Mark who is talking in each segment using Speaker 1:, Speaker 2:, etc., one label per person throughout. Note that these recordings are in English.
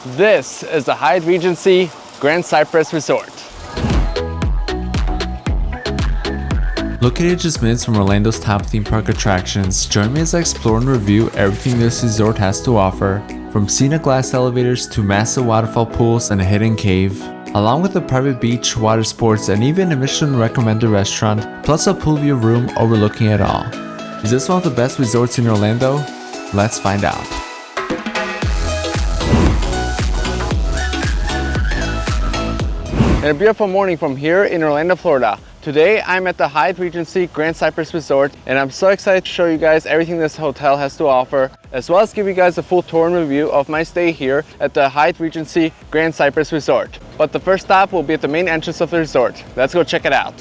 Speaker 1: This is the Hyatt Regency Grand Cypress Resort.
Speaker 2: Located just minutes from Orlando's top theme park attractions, join me as I explore and review everything this resort has to offer, from scenic glass elevators to massive waterfall pools and a hidden cave, along with a private beach, water sports, and even a Michelin recommended restaurant, plus a pool view room overlooking it all. Is this one of the best resorts in Orlando? Let's find out.
Speaker 1: And a beautiful morning from here in Orlando, Florida. Today I'm at the Hyatt Regency Grand Cypress Resort, and I'm so excited to show you guys everything this hotel has to offer, as well as give you guys a full tour and review of my stay here at the Hyatt Regency Grand Cypress Resort. But the first stop will be at the main entrance of the resort. Let's go check it out.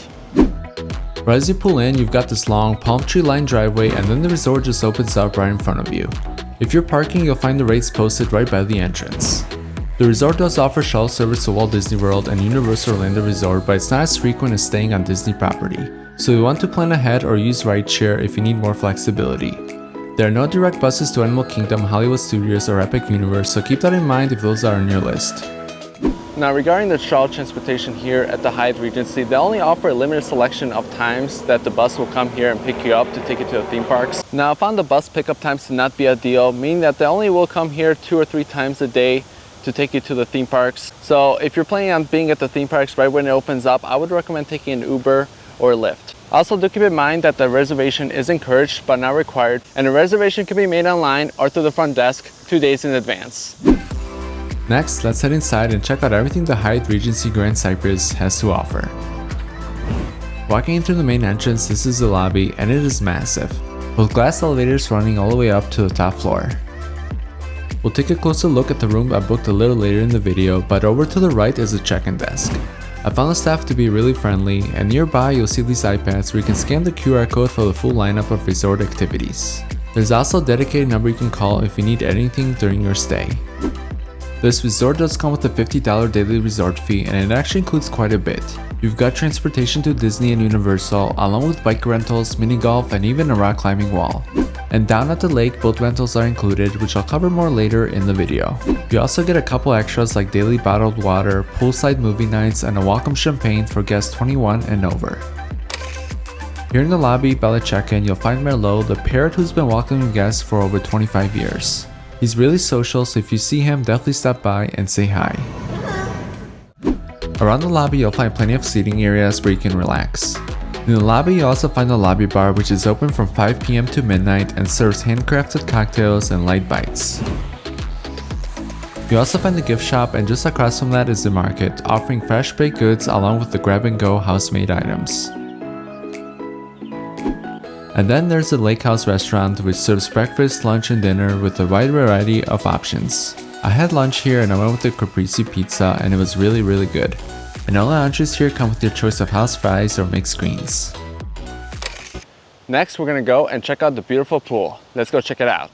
Speaker 2: Right as you pull in, you've got this long palm tree lined driveway, and then the resort just opens up right in front of you. If you're parking, you'll find the rates posted right by the entrance. The resort does offer shuttle service to Walt Disney World and Universal Orlando Resort, but it's not as frequent as staying on Disney property, so you want to plan ahead or use rideshare if you need more flexibility. There are no direct buses to Animal Kingdom, Hollywood Studios, or Epic Universe, so keep that in mind if those are on your list.
Speaker 1: Now regarding the shuttle transportation here at the Hyatt Regency, they only offer a limited selection of times that the bus will come here and pick you up to take you to the theme parks. Now I found the bus pickup times to not be a deal, meaning that they only will come here 2 or 3 times a day to take you to the theme parks. So if you're planning on being at the theme parks right when it opens up, I would recommend taking an Uber or Lyft. Also, do keep in mind that the reservation is encouraged but not required, and a reservation can be made online or through the front desk 2 days in advance.
Speaker 2: Next, let's head inside and check out everything the Hyatt Regency Grand Cypress has to offer. Walking in through the main entrance, this is the lobby, and it is massive, with glass elevators running all the way up to the top floor. We'll take a closer look at the room I booked a little later in the video, but over to the right is the check-in desk. I found the staff to be really friendly, and nearby you'll see these iPads where you can scan the QR code for the full lineup of resort activities. There's also a dedicated number you can call if you need anything during your stay. This resort does come with a $50 daily resort fee, and it actually includes quite a bit. You've got transportation to Disney and Universal, along with bike rentals, mini golf, and even a rock climbing wall. And down at the lake, boat rentals are included, which I'll cover more later in the video. You also get a couple extras like daily bottled water, poolside movie nights, and a welcome champagne for guests 21 and over. Here in the lobby, by the check-in, you'll find Merlot, the Parrot who's been welcoming guests for over 25 years. He's really social, so if you see him, definitely stop by and say hi. Around the lobby, you'll find plenty of seating areas where you can relax. In the lobby, you'll also find the lobby bar, which is open from 5 p.m. to midnight and serves handcrafted cocktails and light bites. You also find the gift shop, and just across from that is the market, offering fresh baked goods along with the grab-and-go house-made items. And then there's the LakeHouse restaurant, which serves breakfast, lunch, and dinner with a wide variety of options. I had lunch here and I went with the caprese pizza, and it was really good. And all the entrees here come with your choice of house fries or mixed greens.
Speaker 1: Next, we're gonna go and check out the beautiful pool. Let's go check it out.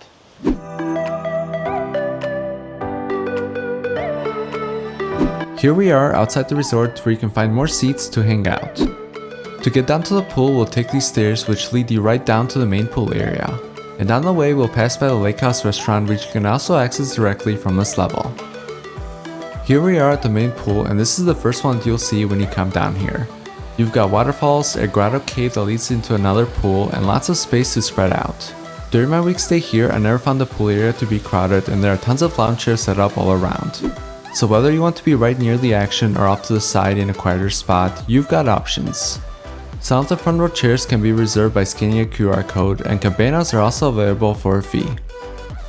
Speaker 2: Here we are outside the resort where you can find more seats to hang out. To get down to the pool, we'll take these stairs which lead you right down to the main pool area. And on the way, we'll pass by the LakeHouse restaurant, which you can also access directly from this level. Here we are at the main pool, and this is the first one you'll see when you come down here. You've got waterfalls, a grotto cave that leads into another pool, and lots of space to spread out. During my week stay here, I never found the pool area to be crowded, and there are tons of lounge chairs set up all around. So whether you want to be right near the action or off to the side in a quieter spot, you've got options. Some of the front row chairs can be reserved by scanning a QR code, and cabanas are also available for a fee.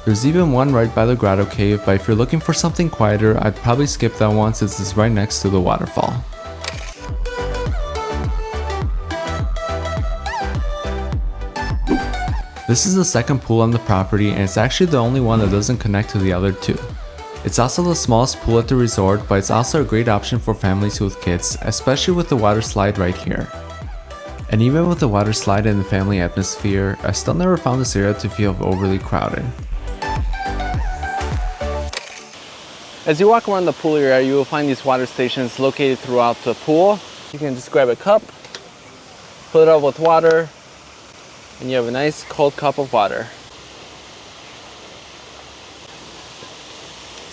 Speaker 2: There's even one right by the grotto cave, but if you're looking for something quieter, I'd probably skip that one since it's right next to the waterfall. This is the second pool on the property, and it's actually the only one that doesn't connect to the other two. It's also the smallest pool at the resort, but it's also a great option for families with kids, especially with the Waterslide right here. And even with the Waterslide and the family atmosphere, I still never found this area to feel overly crowded.
Speaker 1: As you walk around the pool area, you will find these water stations located throughout the pool. You can just grab a cup, fill it up with water, and you have a nice cold cup of water.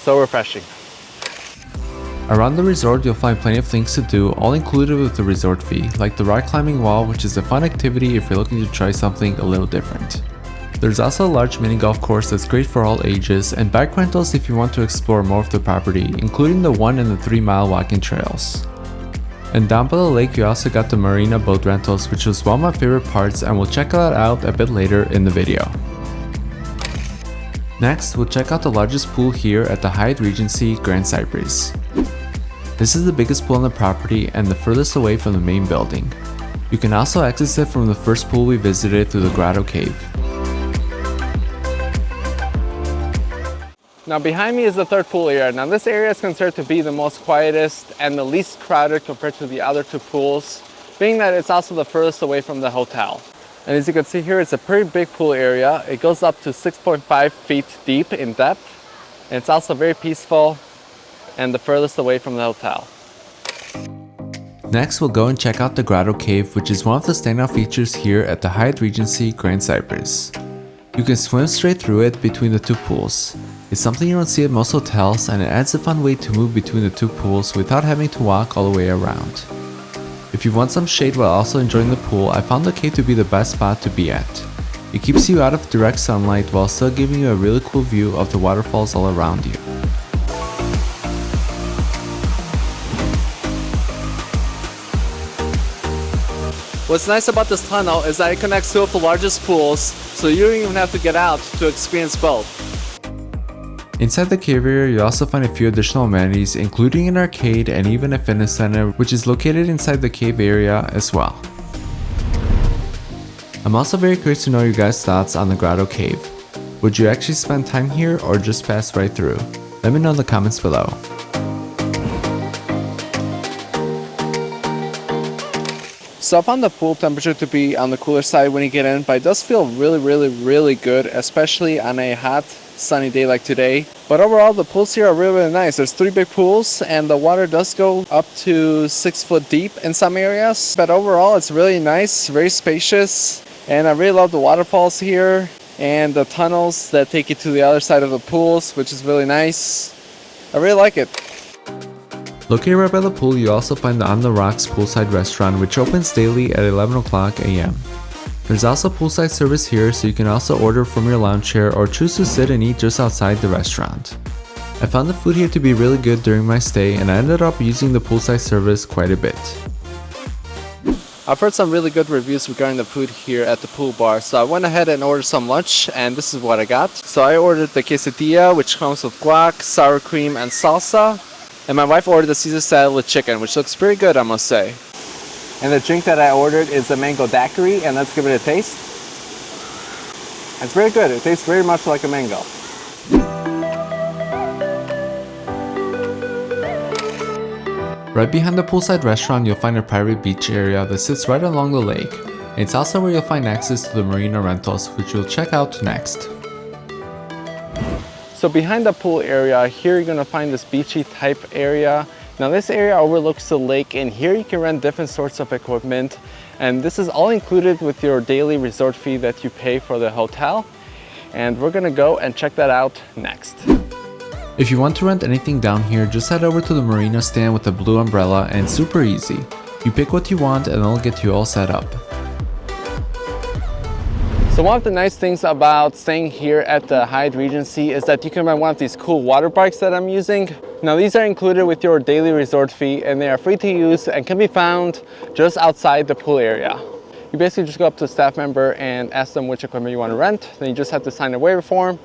Speaker 1: So refreshing.
Speaker 2: Around the resort, you'll find plenty of things to do, all included with the resort fee, like the rock climbing wall, which is a fun activity if you're looking to try something a little different. There's also a large mini golf course that's great for all ages, and bike rentals if you want to explore more of the property, including the 1 and the 3 mile walking trails. And down by the lake, you also got the Marina boat rentals, which was one of my favorite parts, and we'll check that out a bit later in the video. Next, we'll check out the largest pool here at the Hyatt Regency Grand Cypress. This is the biggest pool on the property and the furthest away from the main building. You can also access it from the first pool we visited through the grotto cave.
Speaker 1: Now behind me is the third pool area. Now this area is considered to be the most quietest and the least crowded compared to the other two pools, being that it's also the furthest away from the hotel. And as you can see here, it's a pretty big pool area. It goes up to 6.5 feet deep in depth, and it's also very peaceful and the furthest away from the hotel.
Speaker 2: Next, we'll go and check out the grotto cave, which is one of the standout features here at the Hyatt Regency Grand Cypress. You can swim straight through it between the two pools. It's something you don't see at most hotels, and it adds a fun way to move between the two pools without having to walk all the way around. If you want some shade while also enjoying the pool, I found the cave to be the best spot to be at. It keeps you out of direct sunlight while still giving you a really cool view of the waterfalls all around you.
Speaker 1: What's nice about this tunnel is that it connects two of the largest pools, so you don't even have to get out to experience both.
Speaker 2: Inside the cave area, you also find a few additional amenities, including an arcade and even a fitness center, which is located inside the cave area as well. I'm also very curious to know your guys' thoughts on the grotto cave. Would you actually spend time here or just pass right through? Let me know in the comments below.
Speaker 1: So I found the pool temperature to be on the cooler side when you get in, but it does feel really good, especially on a hot, sunny day like today. But overall, the pools here are really nice. There's 3 big pools, and the water does go up to 6 foot deep in some areas. But overall, it's really nice, very spacious, and I really love the waterfalls here and the tunnels that take you to the other side of the pools, which is really nice. I really like it.
Speaker 2: Located right by the pool, you also find the On the Rocks Poolside restaurant, which opens daily at 11 o'clock a.m. There's also poolside service here, so you can also order from your lounge chair or choose to sit and eat just outside the restaurant. I found the food here to be really good during my stay, and I ended up using the poolside service quite a bit.
Speaker 1: I've heard some really good reviews regarding the food here at the pool bar, so I went ahead and ordered some lunch, and this is what I got. So I ordered the quesadilla, which comes with guac, sour cream, and salsa. And my wife ordered the Caesar salad with chicken, which looks pretty good, I must say. And the drink that I ordered is a mango daiquiri, and let's give it a taste. It's very good. It tastes very much like a mango.
Speaker 2: Right behind the poolside restaurant, you'll find a private beach area that sits right along the lake. And it's also where you'll find access to the Marina rentals, which we'll check out next.
Speaker 1: So behind the pool area, here you're gonna find this beachy type area. Now this area overlooks the lake, and here you can rent different sorts of equipment. And this is all included with your daily resort fee that you pay for the hotel. And we're gonna go and check that out next.
Speaker 2: If you want to rent anything down here, just head over to the Marina stand with the blue umbrella, and it's super easy. You pick what you want and it'll get you all set up.
Speaker 1: So one of the nice things about staying here at the Hyatt Regency is that you can rent one of these cool water bikes that I'm using. Now these are included with your daily resort fee, and they are free to use and can be found just outside the pool area. You basically just go up to a staff member and ask them which equipment you want to rent. Then you just have to sign a waiver form.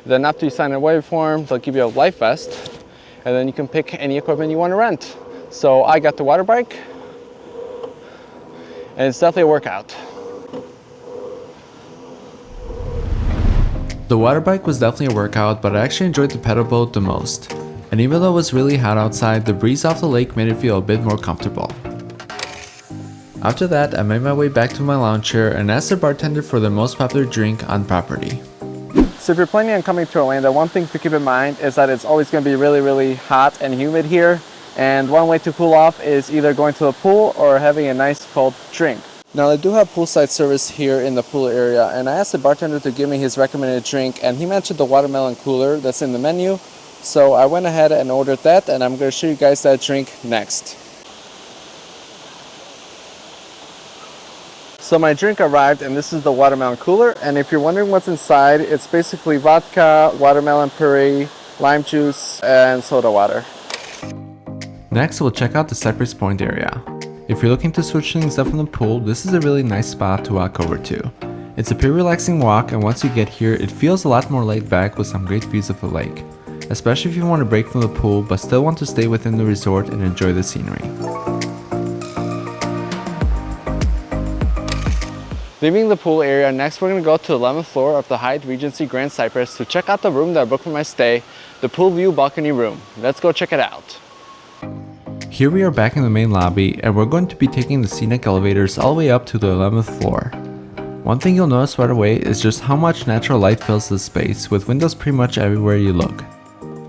Speaker 1: Then after you sign a waiver form, they'll give you a life vest, and then you can pick any equipment you want to rent. So I got the water bike, and it's definitely a workout.
Speaker 2: The water bike was definitely a workout, but I actually enjoyed the pedal boat the most. And even though it was really hot outside, the breeze off the lake made it feel a bit more comfortable. After that, I made my way back to my lounge chair and asked the bartender for the most popular drink on property.
Speaker 1: So if you're planning on coming to Orlando, one thing to keep in mind is that it's always going to be really hot and humid here. And one way to cool off is either going to the pool or having a nice cold drink. Now they do have poolside service here in the pool area, and I asked the bartender to give me his recommended drink, and he mentioned the watermelon cooler that's in the menu, So I went ahead and ordered that, and I'm going to show you guys that drink next. So my drink arrived, and this is the watermelon cooler, and if you're wondering what's inside, it's basically vodka, watermelon puree, lime juice, and soda water.
Speaker 2: Next, we'll check out the Cypress Point area. If you're looking to switch things up from the pool, this is a really nice spot to walk over to. It's a pretty relaxing walk, and once you get here, it feels a lot more laid back with some great views of the lake, especially if you want to break from the pool but still want to stay within the resort and enjoy the scenery.
Speaker 1: Leaving the pool area, next we're going to go to the 11th floor of the Hyatt Regency Grand Cypress to check out the room that I booked for my stay, the pool view balcony room. Let's go check it out.
Speaker 2: Here we are back in the main lobby, and we're going to be taking the scenic elevators all the way up to the 11th floor. One thing you'll notice right away is just how much natural light fills this space, with windows pretty much everywhere you look.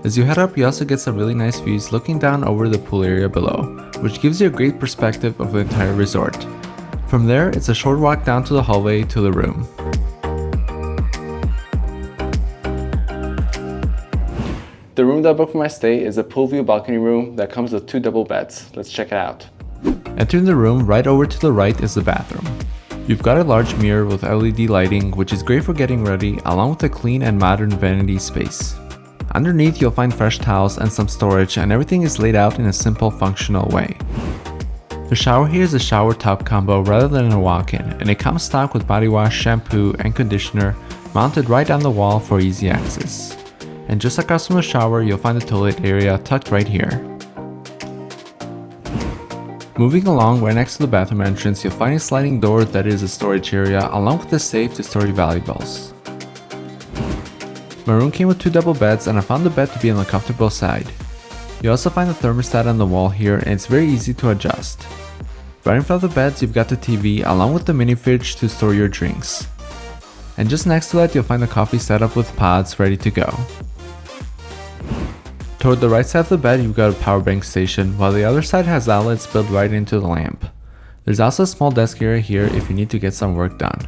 Speaker 2: As you head up, you also get some really nice views looking down over the pool area below, which gives you a great perspective of the entire resort. From there, it's a short walk down to the hallway to the room.
Speaker 1: The room that I booked for my stay is a pool view balcony room that comes with 2 double beds. Let's check it out.
Speaker 2: Entering the room, right over to the right is the bathroom. You've got a large mirror with LED lighting, which is great for getting ready, along with a clean and modern vanity space. Underneath, you'll find fresh towels and some storage, and everything is laid out in a simple, functional way. The shower here is a shower tub combo rather than a walk-in, and it comes stock with body wash, shampoo, and conditioner mounted right on the wall for easy access. And just across from the shower, you'll find the toilet area tucked right here. Moving along, right next to the bathroom entrance, you'll find a sliding door that is a storage area, along with a safe to store your valuables. My room came with 2 double beds, and I found the bed to be on the comfortable side. You also find the thermostat on the wall here, and it's very easy to adjust. Right in front of the beds, you've got the TV, along with the mini fridge to store your drinks. And just next to that, you'll find the coffee setup with pods ready to go. Toward the right side of the bed, you've got a power bank station, while the other side has outlets built right into the lamp. There's also a small desk area here if you need to get some work done.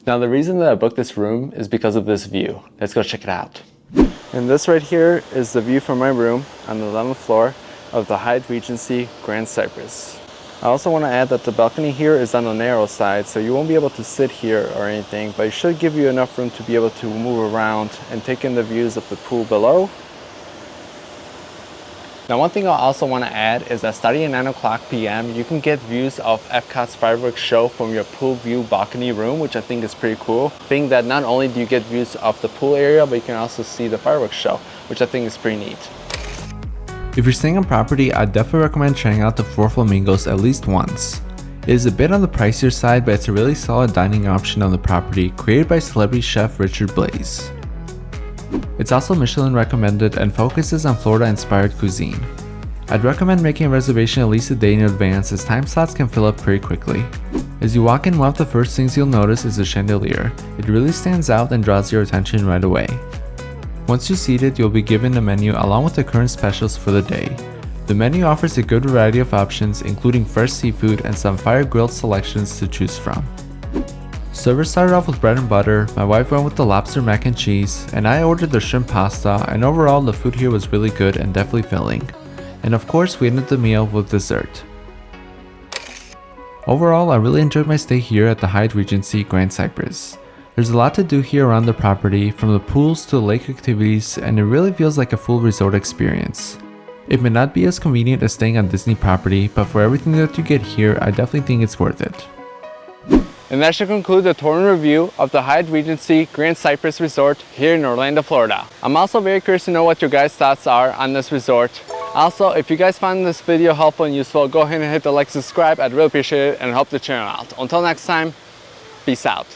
Speaker 1: Now the reason that I booked this room is because of this view. Let's go check it out. And this right here is the view from my room on the 11th floor of the Hyatt Regency Grand Cypress. I also want to add that the balcony here is on the narrow side, so you won't be able to sit here or anything, but it should give you enough room to be able to move around and take in the views of the pool below. Now one thing I also want to add is that starting at 9 o'clock p.m. you can get views of Epcot's fireworks show from your pool view balcony room, which I think is pretty cool. Being that not only do you get views of the pool area, but you can also see the fireworks show, which I think is pretty neat.
Speaker 2: If you're staying on property, I'd definitely recommend trying out the 4 Flamingos at least once. It is a bit on the pricier side, but it's a really solid dining option on the property, created by celebrity chef Richard Blais. It's also Michelin recommended and focuses on Florida-inspired cuisine. I'd recommend making a reservation at least a day in advance, as time slots can fill up pretty quickly. As you walk in, one of the first things you'll notice is the chandelier. It really stands out and draws your attention right away. Once you're seated, you'll be given a menu along with the current specials for the day. The menu offers a good variety of options, including fresh seafood and some fire-grilled selections to choose from. Servers started off with bread and butter, my wife went with the lobster mac and cheese, and I ordered the shrimp pasta, and overall the food here was really good and definitely filling. And of course, we ended the meal with dessert. Overall, I really enjoyed my stay here at the Hyatt Regency Grand Cypress. There's a lot to do here around the property, from the pools to the lake activities, and it really feels like a full resort experience. It may not be as convenient as staying on Disney property, but for everything that you get here, I definitely think it's worth it.
Speaker 1: And that should conclude the tour and review of the Hyatt Regency Grand Cypress Resort here in Orlando, Florida. I'm also very curious to know what your guys' thoughts are on this resort. Also, if you guys found this video helpful and useful, go ahead and hit the like, subscribe. I'd really appreciate it and help the channel out. Until next time, peace out.